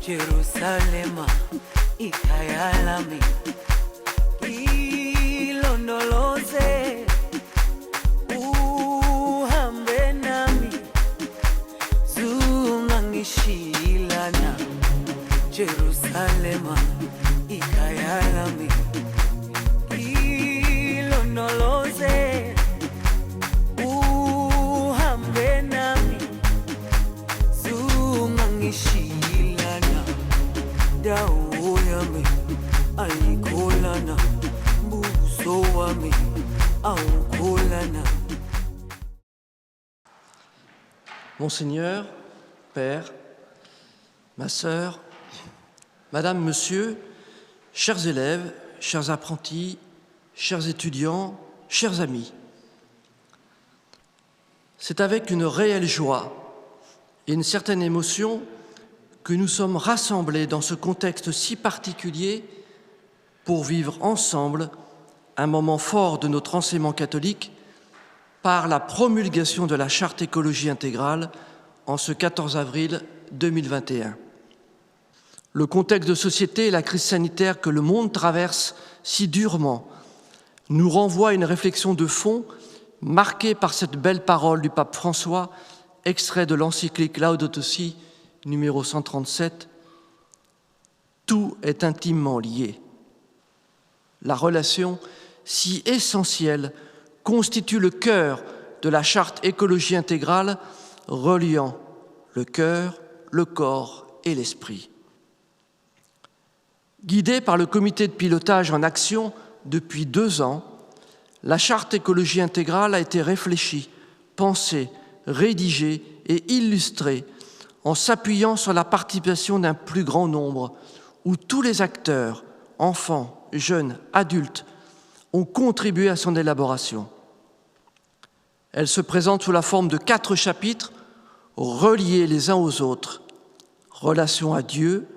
Jerusalema ikhaya lami ilondoloze uhambe nami zungangishilana Jerusalema ikhaya lami ilondoloze uhambe nami zungangishilana dawo yami ayikholana buso wami awukholana. Monseigneur, Père, ma sœur, Madame, Monsieur, chers élèves, chers apprentis, chers étudiants, chers amis, c'est avec une réelle joie et une certaine émotion que nous sommes rassemblés dans ce contexte si particulier pour vivre ensemble un moment fort de notre enseignement catholique par la promulgation de la Charte écologie intégrale en ce 14 avril 2021. Le contexte de société et la crise sanitaire que le monde traverse si durement nous renvoie à une réflexion de fond marquée par cette belle parole du pape François, extrait de l'encyclique Laudato Si, numéro 137, « Tout est intimement lié ». La relation si essentielle constitue le cœur de la Charte écologie intégrale reliant le cœur, le corps et l'esprit. Guidée par le comité de pilotage en action depuis 2 ans, la Charte écologie intégrale a été réfléchie, pensée, rédigée et illustrée en s'appuyant sur la participation d'un plus grand nombre, où tous les acteurs, enfants, jeunes, adultes, ont contribué à son élaboration. Elle se présente sous la forme de 4 chapitres reliés les uns aux autres. Relation à Dieu,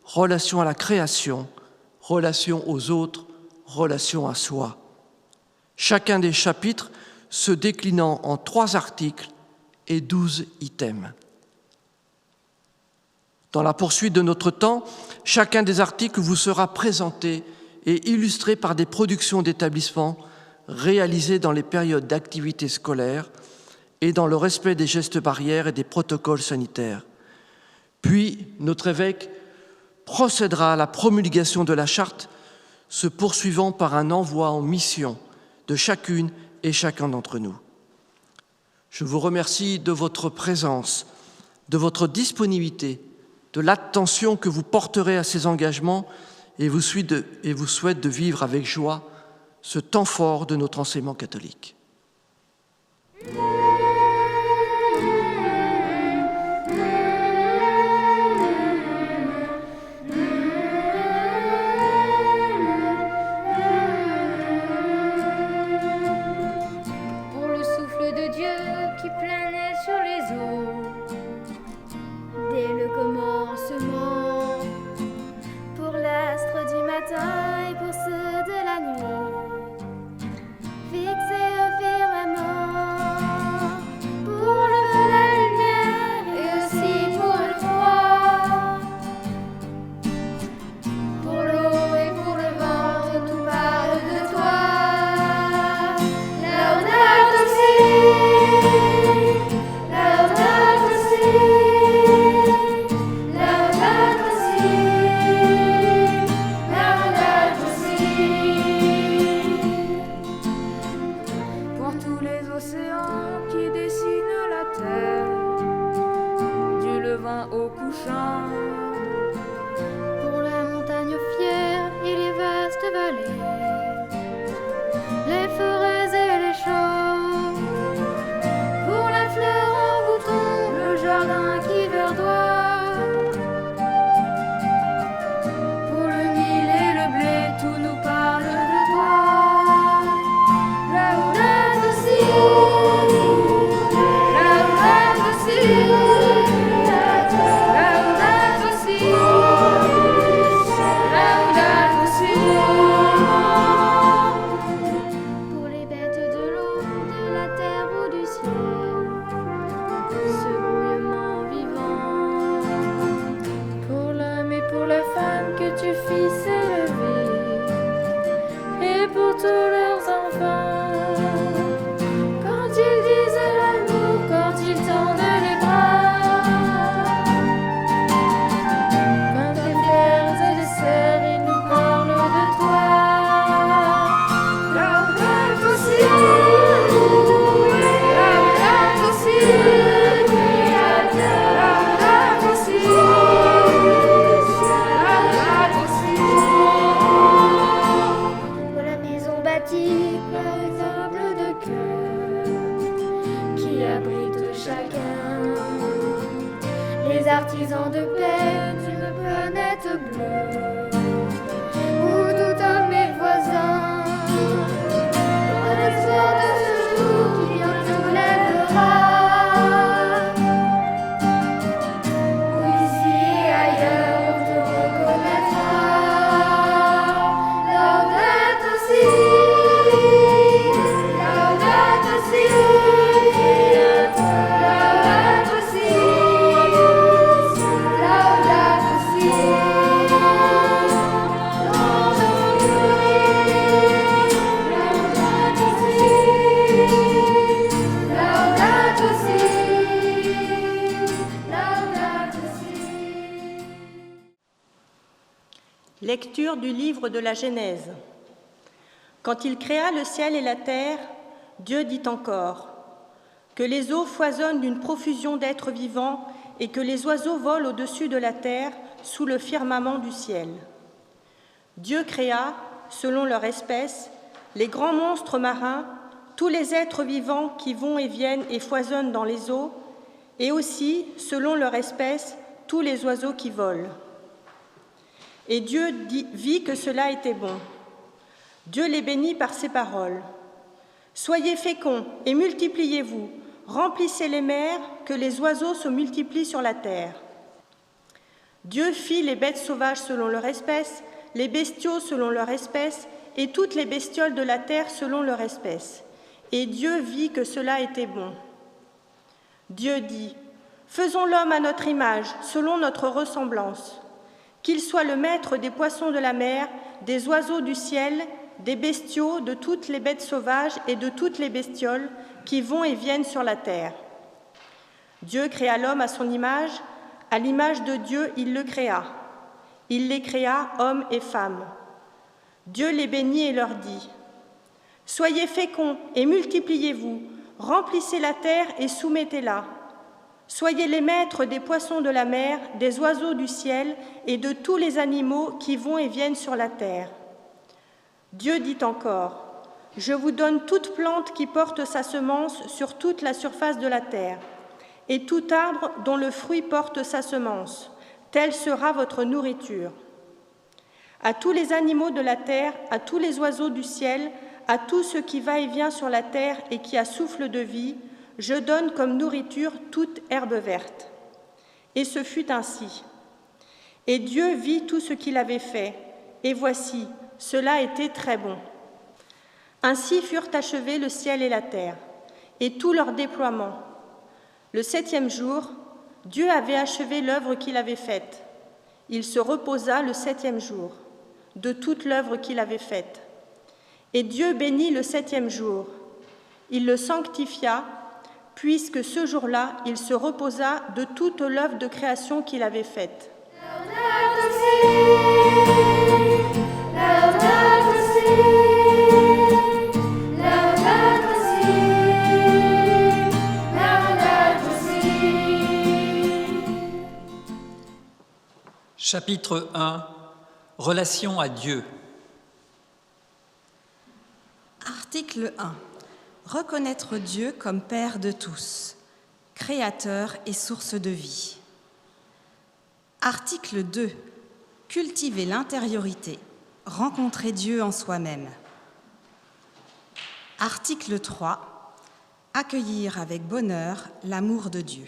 relation à la création, relation aux autres, relation à soi. Chacun des chapitres se déclinant en 3 articles et 12 items. Dans la poursuite de notre temps, chacun des articles vous sera présenté et illustré par des productions d'établissements réalisées dans les périodes d'activité scolaire et dans le respect des gestes barrières et des protocoles sanitaires. Puis, notre évêque procédera à la promulgation de la charte, se poursuivant par un envoi en mission de chacune et chacun d'entre nous. Je vous remercie de votre présence, de votre disponibilité, de l'attention que vous porterez à ces engagements et vous souhaite de vivre avec joie ce temps fort de notre enseignement catholique. Pour le souffle de Dieu qui planait sur les eaux, dès le commencement, pour l'astre du matin et pour ceux de la nuit, fixés au firmament. vienne d'une planète bleue où tout homme est voisin. Dans l'espoir de ce jour qui bientôt lèvera, où ici et ailleurs on te reconnaîtra. Laudato si, laudato si, laudato si, laudato si, laudato si, laudato si. Lecture du livre de la Genèse. Quand il créa le ciel et la terre, Dieu dit encore que les eaux foisonnent d'une profusion d'êtres vivants et que les oiseaux volent au-dessus de la terre sous le firmament du ciel. Dieu créa, selon leur espèce, les grands monstres marins, tous les êtres vivants qui vont et viennent et foisonnent dans les eaux, et aussi, selon leur espèce, tous les oiseaux qui volent. Et Dieu vit que cela était bon. Dieu les bénit par ces paroles. Soyez féconds et multipliez-vous, remplissez les mers, que les oiseaux se multiplient sur la terre. Dieu fit les bêtes sauvages selon leur espèce, les bestiaux selon leur espèce, et toutes les bestioles de la terre selon leur espèce. Et Dieu vit que cela était bon. Dieu dit, faisons l'homme à notre image, selon notre ressemblance. Qu'il soit le maître des poissons de la mer, des oiseaux du ciel, des bestiaux, de toutes les bêtes sauvages et de toutes les bestioles qui vont et viennent sur la terre. Dieu créa l'homme à son image, à l'image de Dieu il le créa. Il les créa, hommes et femmes. Dieu les bénit et leur dit, « Soyez féconds et multipliez-vous, remplissez la terre et soumettez-la. Soyez les maîtres des poissons de la mer, des oiseaux du ciel et de tous les animaux qui vont et viennent sur la terre. » Dieu dit encore, « Je vous donne toute plante qui porte sa semence sur toute la surface de la terre, et tout arbre dont le fruit porte sa semence, telle sera votre nourriture. À tous les animaux de la terre, à tous les oiseaux du ciel, à tout ce qui va et vient sur la terre et qui a souffle de vie, je donne comme nourriture toute herbe verte. » Et ce fut ainsi. Et Dieu vit tout ce qu'il avait fait, et voici, cela était très bon. Ainsi furent achevés le ciel et la terre, et tout leur déploiement. Le 7e jour, Dieu avait achevé l'œuvre qu'il avait faite. Il se reposa le 7e jour, de toute l'œuvre qu'il avait faite. Et Dieu bénit le 7e jour. Il le sanctifia, puisque ce jour-là, il se reposa de toute l'œuvre de création qu'il avait faite. Laudato si, laudato si, laudato si, laudato si. Chapitre 1. Relation à Dieu. Article 1. Reconnaître Dieu comme Père de tous, Créateur et source de vie. Article 2. Cultiver l'intériorité, rencontrer Dieu en soi-même. Article 3. Accueillir avec bonheur l'amour de Dieu.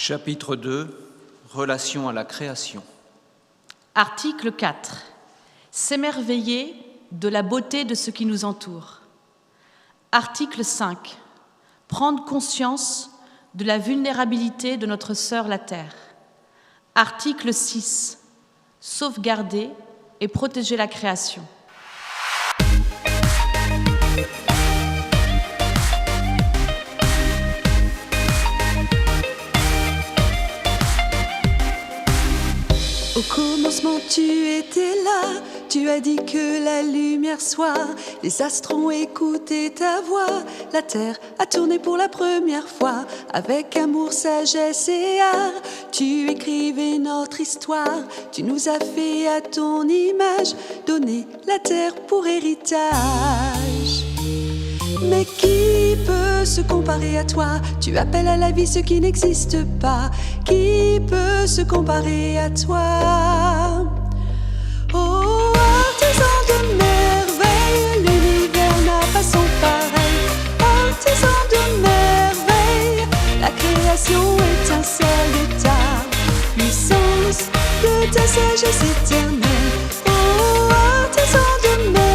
Chapitre 2. Relation à la création. Article 4. S'émerveiller de la beauté de ce qui nous entoure. Article 5. Prendre conscience de la vulnérabilité de notre sœur la Terre. Article 6. Sauvegarder et protéger la création. Au commencement tu étais là, tu as dit que la lumière soit, les astres ont écouté ta voix, la terre a tourné pour la première fois, avec amour, sagesse et art, tu écrivais notre histoire, tu nous as fait à ton image, donner la terre pour héritage. Mais qui peut se comparer à toi? Tu appelles à la vie ce qui n'existe pas. Qui peut se comparer à toi? Oh, artisan de merveille, l'univers n'a pas son pareil. Artisan de merveille, la création étincelle de ta puissance, de ta sagesse éternelle. Oh, artisan de merveille.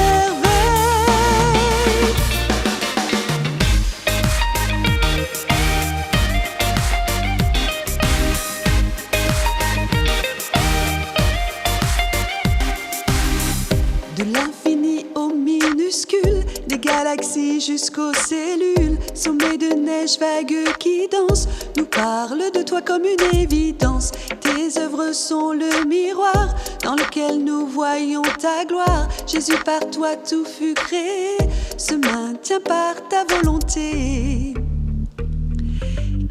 De l'infini au minuscule, des galaxies jusqu'aux cellules, sommets de neige vague qui danse, nous parle de toi comme une évidence. Tes œuvres sont le miroir dans lequel nous voyons ta gloire. Jésus, par toi tout fut créé, se maintient par ta volonté.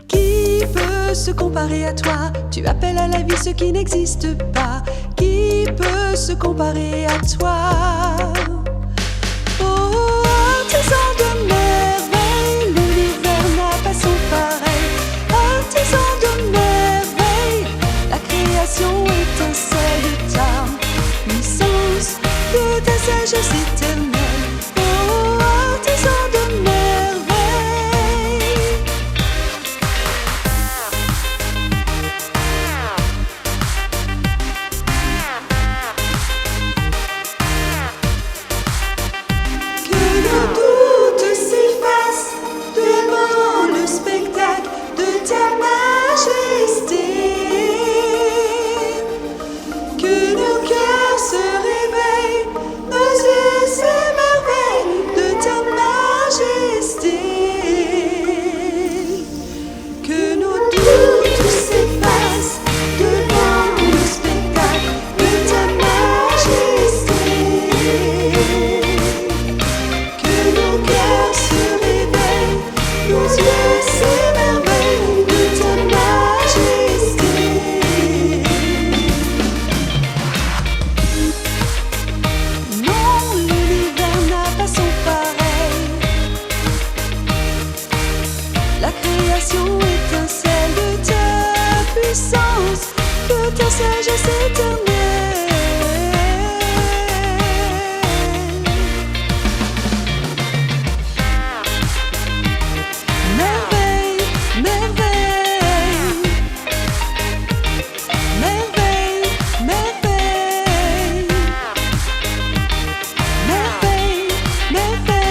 Qui peut se comparer à toi? Tu appelles à la vie ce qui n'existe pas. Qui peut se comparer à toi? Oh, artisan de merveille, l'univers n'a pas son pareil. Artisan de merveille, la création étincelle de ta puissance, de ta sagesse éternelle. Oh, artisan de merveille. La création étincelle de ta puissance, de ta sagesse éternelle. Merveille, merveille, merveille, merveille, merveille, merveille.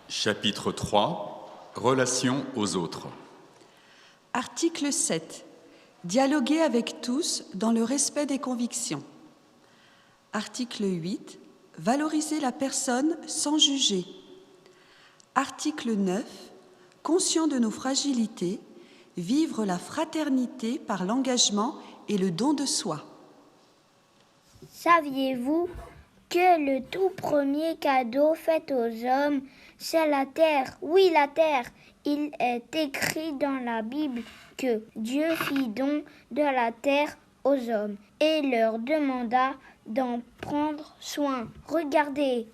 Chapitre 3. Relation aux autres. Article 7. Dialoguer avec tous dans le respect des convictions. Article 8. Valoriser la personne sans juger. Article 9. Conscient de nos fragilités, vivre la fraternité par l'engagement et le don de soi. Saviez-vous que le tout premier cadeau fait aux hommes, c'est la terre? Oui, la terre. Il est écrit dans la Bible que Dieu fit don de la terre aux hommes et leur demanda d'en prendre soin. Regardez,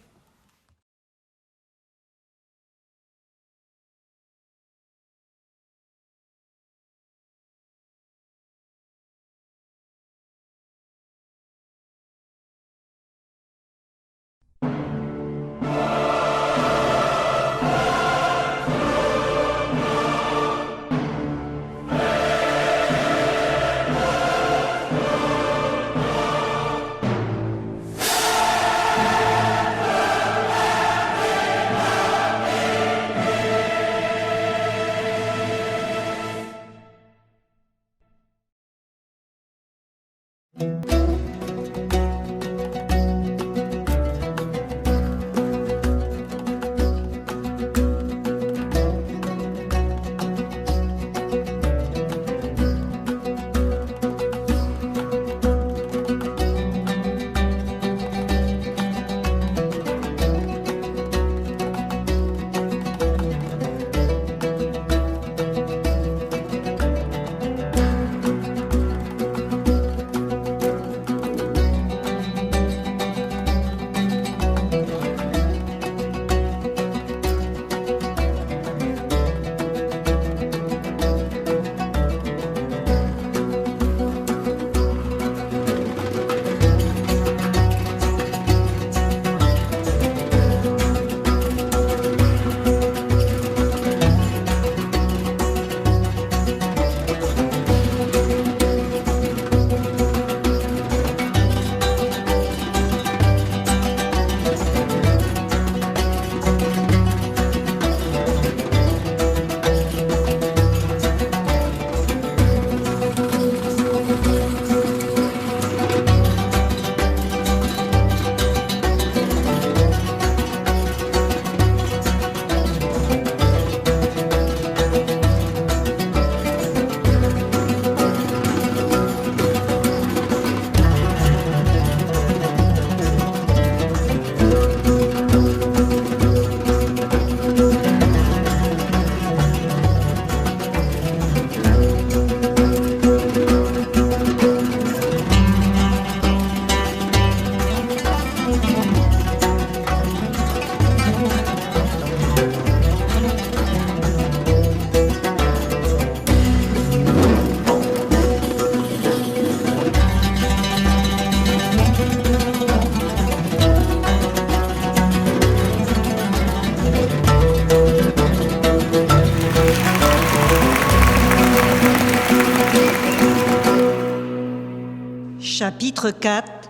Chapitre 4.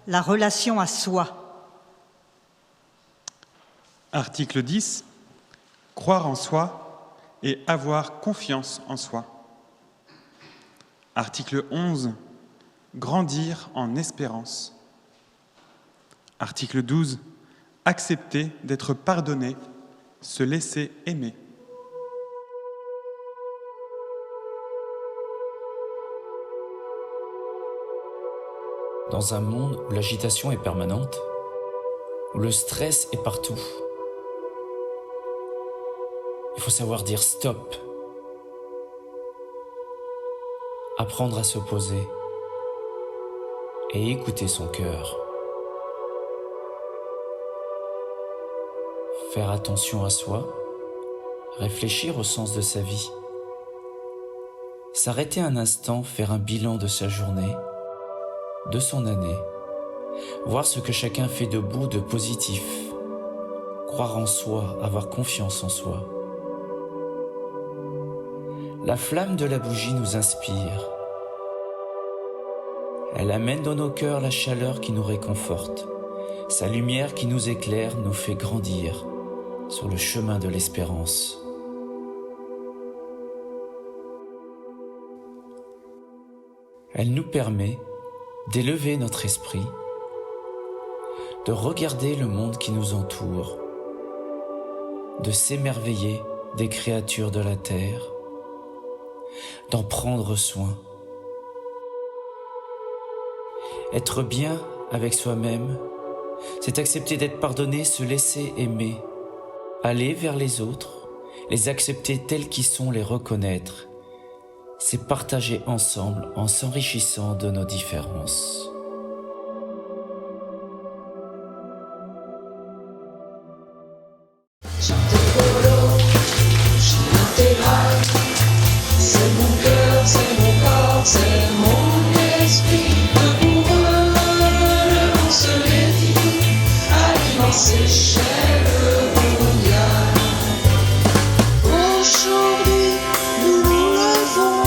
La relation à soi. Article 10. Croire en soi et avoir confiance en soi. Article 11. Grandir en espérance. Article 12. Accepter d'être pardonné, se laisser aimer. Dans un monde où l'agitation est permanente, où le stress est partout, il faut savoir dire stop, apprendre à se poser et écouter son cœur, faire attention à soi, réfléchir au sens de sa vie, s'arrêter un instant, faire un bilan de sa journée, de son année, voir ce que chacun fait de beau, de positif, croire en soi, avoir confiance en soi. La flamme de la bougie nous inspire. Elle amène dans nos cœurs la chaleur qui nous réconforte. Sa lumière qui nous éclaire nous fait grandir sur le chemin de l'espérance. Elle nous permet d'élever notre esprit, de regarder le monde qui nous entoure, de s'émerveiller des créatures de la terre, d'en prendre soin. Être bien avec soi-même, c'est accepter d'être pardonné, se laisser aimer, aller vers les autres, les accepter tels qu'ils sont, les reconnaître. C'est partager ensemble en s'enrichissant de nos différences. C'est mon cœur, c'est mon corps, c'est mon esprit. Debout relance les vies à l'immense échelle mondiale. Aujourd'hui, nous nous levons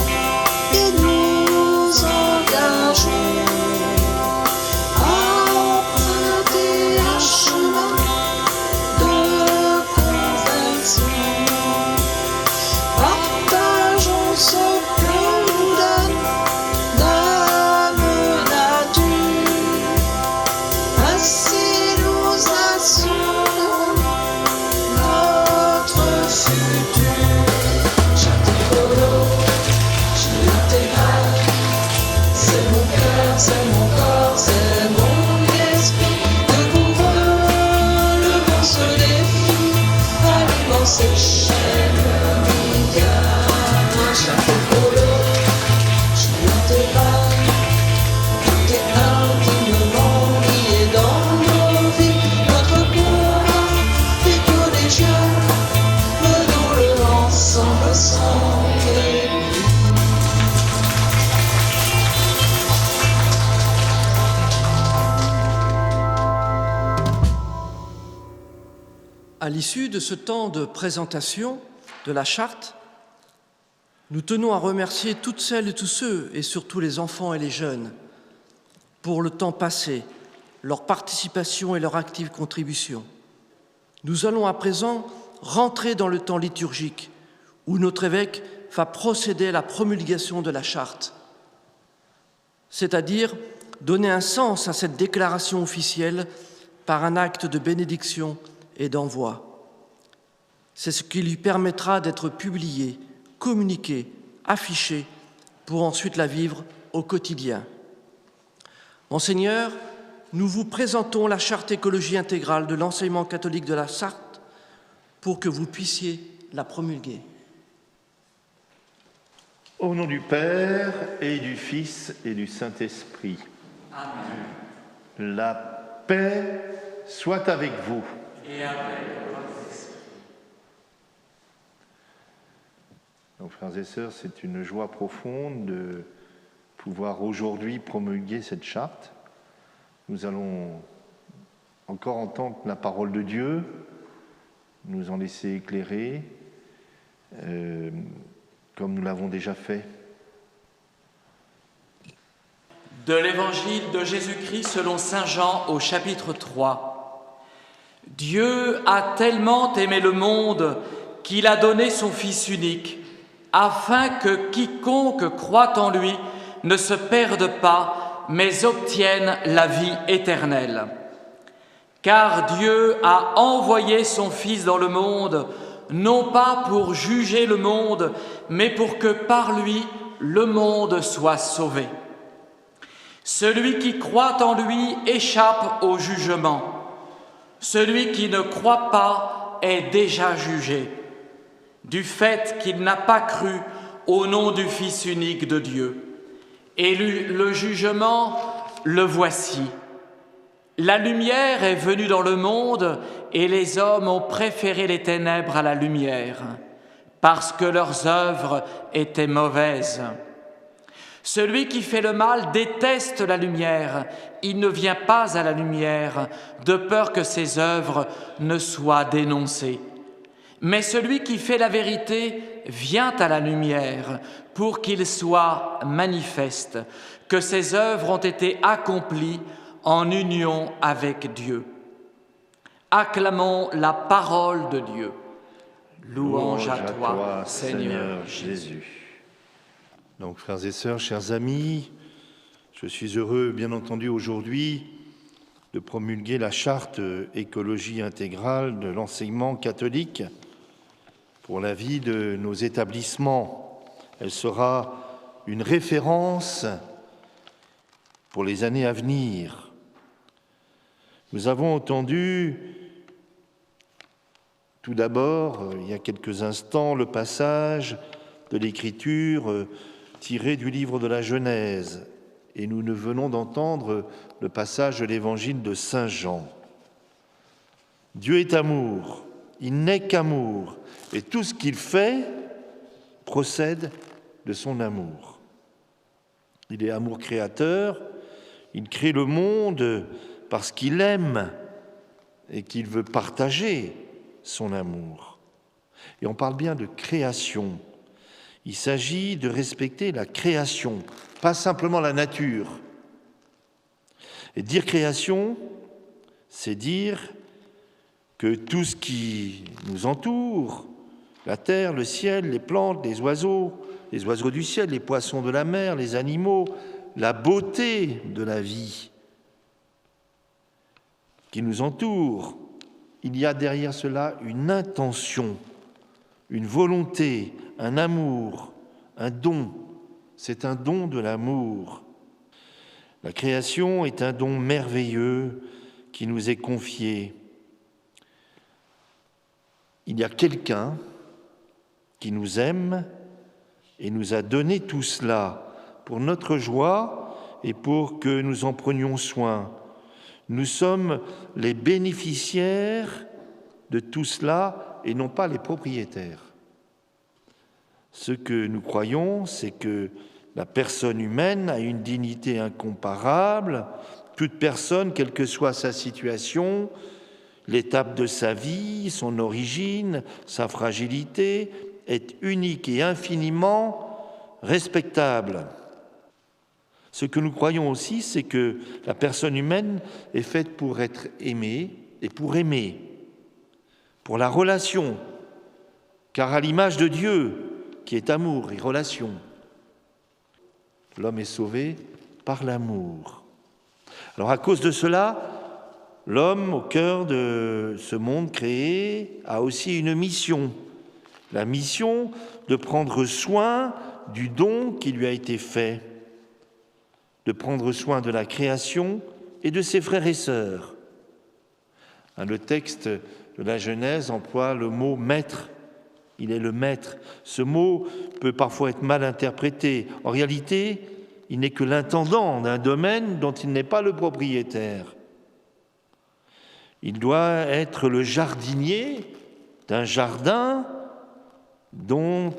et nous nous engageons. À l'issue de ce temps de présentation de la charte, nous tenons à remercier toutes celles et tous ceux, et surtout les enfants et les jeunes, pour le temps passé, leur participation et leur active contribution. Nous allons à présent rentrer dans le temps liturgique où notre évêque va procéder à la promulgation de la charte, c'est-à-dire donner un sens à cette déclaration officielle par un acte de bénédiction et d'envoi. C'est ce qui lui permettra d'être publié, communiqué, affiché, pour ensuite la vivre au quotidien. Monseigneur, nous vous présentons la charte écologie intégrale de l'enseignement catholique de la Sarthe pour que vous puissiez la promulguer. Au nom du Père et du Fils et du Saint-Esprit. Amen. La paix soit avec vous. Et avec votre esprit. Donc, frères et sœurs, c'est une joie profonde de pouvoir aujourd'hui promulguer cette charte. Nous allons encore entendre la parole de Dieu, nous en laisser éclairer, comme nous l'avons déjà fait. De l'Évangile de Jésus-Christ selon saint Jean au chapitre 3. Dieu a tellement aimé le monde qu'il a donné son Fils unique, afin que quiconque croit en lui ne se perde pas, mais obtienne la vie éternelle. Car Dieu a envoyé son Fils dans le monde, non pas pour juger le monde, mais pour que par lui, le monde soit sauvé. Celui qui croit en lui échappe au jugement. Celui qui ne croit pas est déjà jugé, du fait qu'il n'a pas cru au nom du Fils unique de Dieu. Et le jugement, le voici. La lumière est venue dans le monde et les hommes ont préféré les ténèbres à la lumière, parce que leurs œuvres étaient mauvaises. Celui qui fait le mal déteste la lumière, il ne vient pas à la lumière, de peur que ses œuvres ne soient dénoncées. Mais celui qui fait la vérité vient à la lumière pour qu'il soit manifeste, que ses œuvres ont été accomplies en union avec Dieu. Acclamons la parole de Dieu. Louange à toi, Seigneur Jésus. Donc, frères et sœurs, chers amis, je suis heureux, bien entendu, aujourd'hui de promulguer la charte écologie intégrale de l'enseignement catholique pour la vie de nos établissements. Elle sera une référence pour les années à venir. Nous avons entendu tout d'abord, il y a quelques instants, le passage de l'Écriture tiré du livre de la Genèse, et nous venons d'entendre le passage de l'Évangile de saint Jean. Dieu est amour, il n'est qu'amour, et tout ce qu'il fait procède de son amour. Il est amour créateur, il crée le monde parce qu'il aime et qu'il veut partager son amour. Et on parle bien de création. Il s'agit de respecter la création, pas simplement la nature. Et dire création, c'est dire que tout ce qui nous entoure, la terre, le ciel, les plantes, les oiseaux du ciel, les poissons de la mer, les animaux, la beauté de la vie qui nous entoure, il y a derrière cela une intention, une volonté, un amour, un don. C'est un don de l'amour. La création est un don merveilleux qui nous est confié. Il y a quelqu'un qui nous aime et nous a donné tout cela pour notre joie et pour que nous en prenions soin. Nous sommes les bénéficiaires de tout cela et non pas les propriétaires. Ce que nous croyons, c'est que la personne humaine a une dignité incomparable. Toute personne, quelle que soit sa situation, L'étape de sa vie, son origine, sa fragilité est unique et infiniment respectable. Ce que nous croyons aussi, c'est que la personne humaine est faite pour être aimée et pour aimer, pour la relation, car à l'image de Dieu, qui est amour et relation, l'homme est sauvé par l'amour. Alors à cause de cela, l'homme, au cœur de ce monde créé, a aussi une mission. La mission de prendre soin du don qui lui a été fait, de prendre soin de la création et de ses frères et sœurs. Le texte de la Genèse emploie le mot « maître ». Il est le maître. Ce mot peut parfois être mal interprété. En réalité, il n'est que l'intendant d'un domaine dont il n'est pas le propriétaire. Il doit être le jardinier d'un jardin dont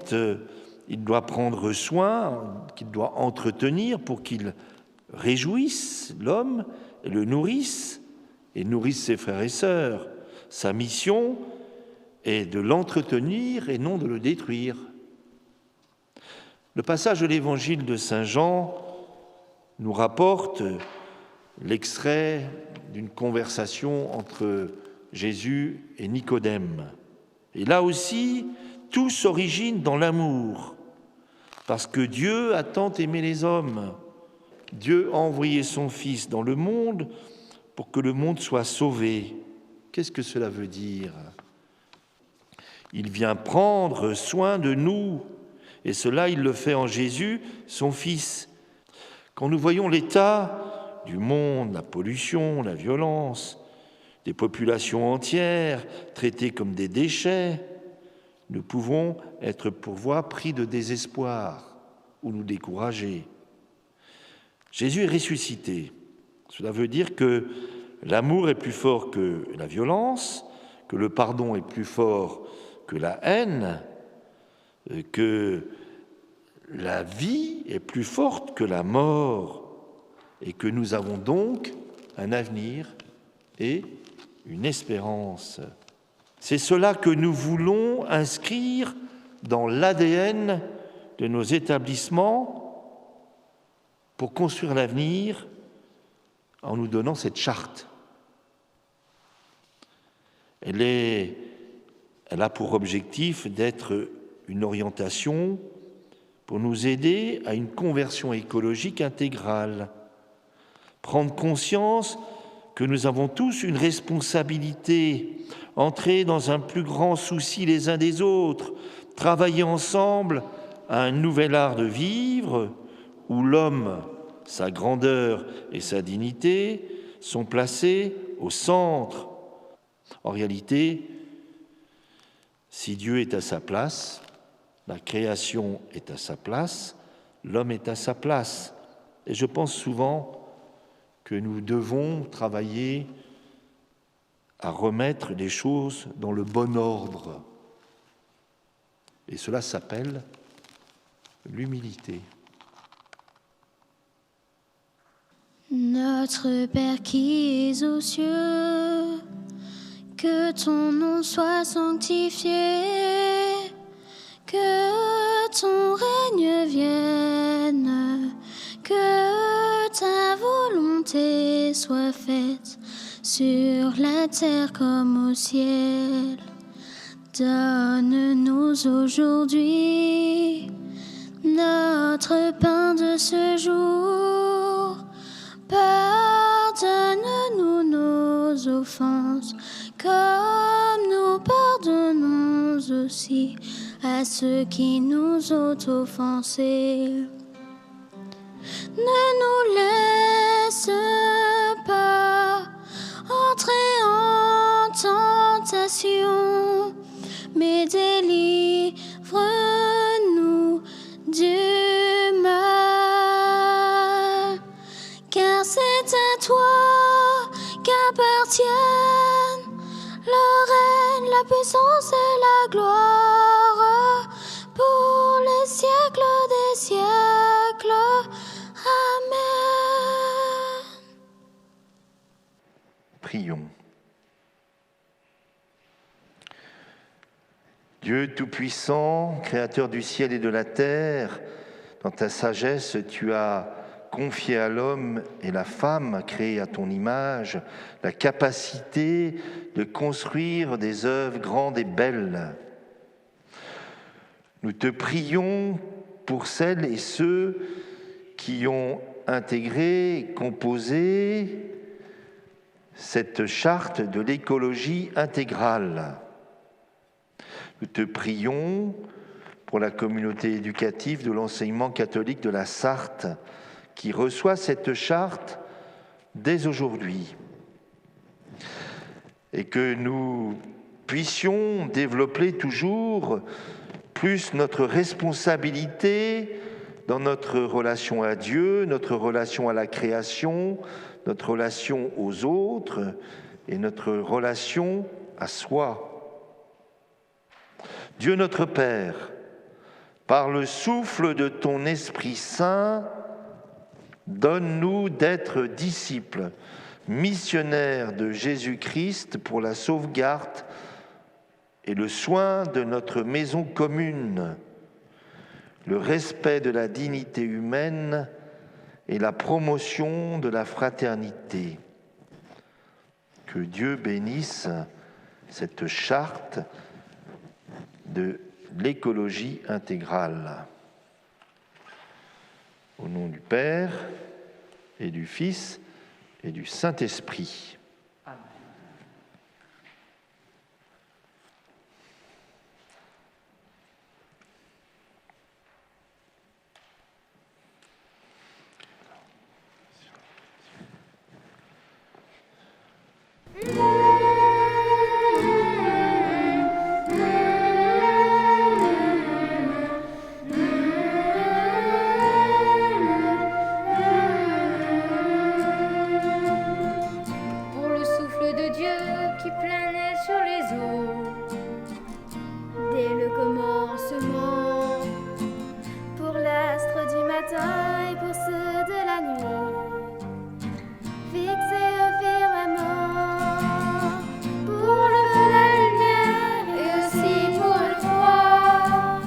il doit prendre soin, qu'il doit entretenir pour qu'il réjouisse l'homme, et le nourrisse, et nourrisse ses frères et sœurs. Sa mission est de l'entretenir et non de le détruire. Le passage de l'évangile de Saint Jean nous rapporte l'extrait d'une conversation entre Jésus et Nicodème. Et là aussi, tout s'origine dans l'amour, parce que Dieu a tant aimé les hommes. Dieu a envoyé son Fils dans le monde pour que le monde soit sauvé. Qu'est-ce que cela veut dire ? Il vient prendre soin de nous, et cela, il le fait en Jésus, son Fils. Quand nous voyons l'état du monde, la pollution, la violence, des populations entières traitées comme des déchets, nous pouvons être pourvois pris de désespoir ou nous décourager. Jésus est ressuscité. Cela veut dire que l'amour est plus fort que la violence, que le pardon est plus fort que la haine, que la vie est plus forte que la mort et que nous avons donc un avenir et une espérance. C'est cela que nous voulons inscrire dans l'ADN de nos établissements pour construire l'avenir en nous donnant cette charte. Elle a pour objectif d'être une orientation pour nous aider à une conversion écologique intégrale, prendre conscience que nous avons tous une responsabilité, entrer dans un plus grand souci les uns des autres, travailler ensemble à un nouvel art de vivre où l'homme, sa grandeur et sa dignité sont placés au centre. En réalité, si Dieu est à sa place, la création est à sa place, l'homme est à sa place. Et je pense souvent que nous devons travailler à remettre les choses dans le bon ordre. Et cela s'appelle l'humilité. Notre Père qui es aux cieux, que ton nom soit sanctifié, que ton règne vienne, que ta volonté soit faite sur la terre comme au ciel. Donne-nous aujourd'hui notre pain de ce jour. Pardonne-nous nos offenses, comme nous pardonnons aussi à ceux qui nous ont offensés. Ne nous laisse pas entrer en tentation, mais délivre-nous du mal. Car c'est à toi qu'appartiennent le règne, la puissance et la gloire pour les siècles des siècles. Amen. Prions. Dieu Tout-Puissant, Créateur du ciel et de la terre, dans ta sagesse, tu as confié à l'homme et la femme, créés à ton image, la capacité de construire des œuvres grandes et belles. Nous te prions pour celles et ceux qui ont intégré, composé cette charte de l'écologie intégrale. Nous te prions pour la communauté éducative de l'enseignement catholique de la Sarthe, qui reçoit cette charte dès aujourd'hui, et que nous puissions développer toujours plus notre responsabilité dans notre relation à Dieu, notre relation à la création, notre relation aux autres et notre relation à soi. Dieu notre Père, par le souffle de ton Esprit Saint, donne-nous d'être disciples, missionnaires de Jésus-Christ pour la sauvegarde et le soin de notre maison commune, le respect de la dignité humaine et la promotion de la fraternité. Que Dieu bénisse cette charte de l'écologie intégrale. Au nom du Père et du Fils et du Saint-Esprit. Amen. Pour le souffle de Dieu qui planait sur les eaux, dès le commencement, pour l'astre du matin et pour ceux de la nuit, fixés au firmament, pour le feu, la lumière et aussi pour le froid.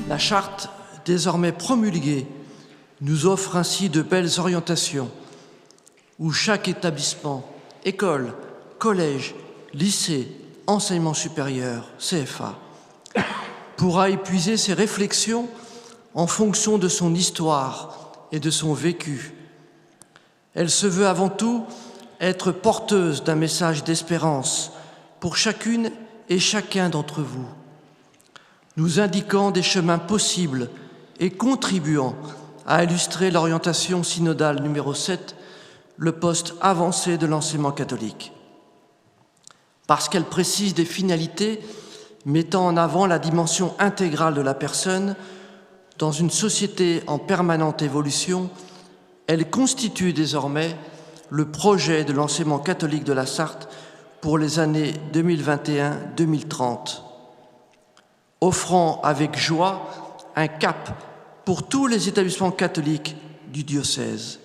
La charte, désormais promulguée, nous offre ainsi de belles orientations où chaque établissement, école, collège, lycée, enseignement supérieur, CFA, pourra épuiser ses réflexions en fonction de son histoire et de son vécu. Elle se veut avant tout être porteuse d'un message d'espérance pour chacune et chacun d'entre vous, nous indiquant des chemins possibles et contribuant à illustrer l'orientation synodale numéro 7, le poste avancé de l'enseignement catholique. Parce qu'elle précise des finalités mettant en avant la dimension intégrale de la personne dans une société en permanente évolution, elle constitue désormais le projet de l'enseignement catholique de la Sarthe pour les années 2021-2030, offrant avec joie un cap pour tous les établissements catholiques du diocèse.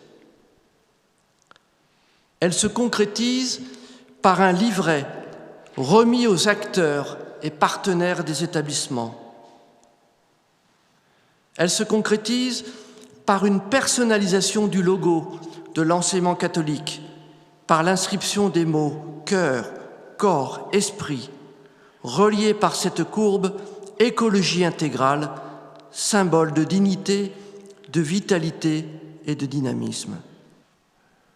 Elle se concrétise par un livret remis aux acteurs et partenaires des établissements. Elle se concrétise par une personnalisation du logo de l'enseignement catholique, par l'inscription des mots « cœur »,« corps »,« esprit », reliés par cette courbe « écologie intégrale », symbole de dignité, de vitalité et de dynamisme.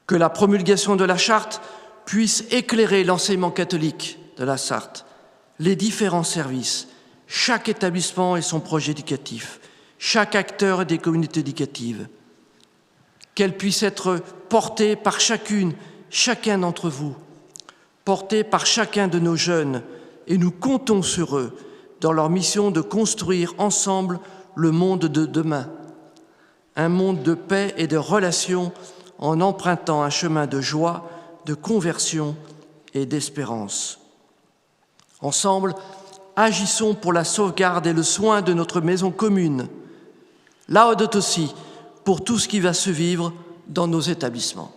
Que la promulgation de la charte puisse éclairer l'enseignement catholique de la Sarthe, les différents services, chaque établissement et son projet éducatif, chaque acteur des communautés éducatives. Qu'elle puisse être portée par chacune, chacun d'entre vous, portée par chacun de nos jeunes, et nous comptons sur eux dans leur mission de construire ensemble le monde de demain, un monde de paix et de relations en empruntant un chemin de joie, de conversion et d'espérance. Ensemble, agissons pour la sauvegarde et le soin de notre maison commune. Laudato si pour tout ce qui va se vivre dans nos établissements.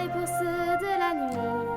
pour ceux de la nuit.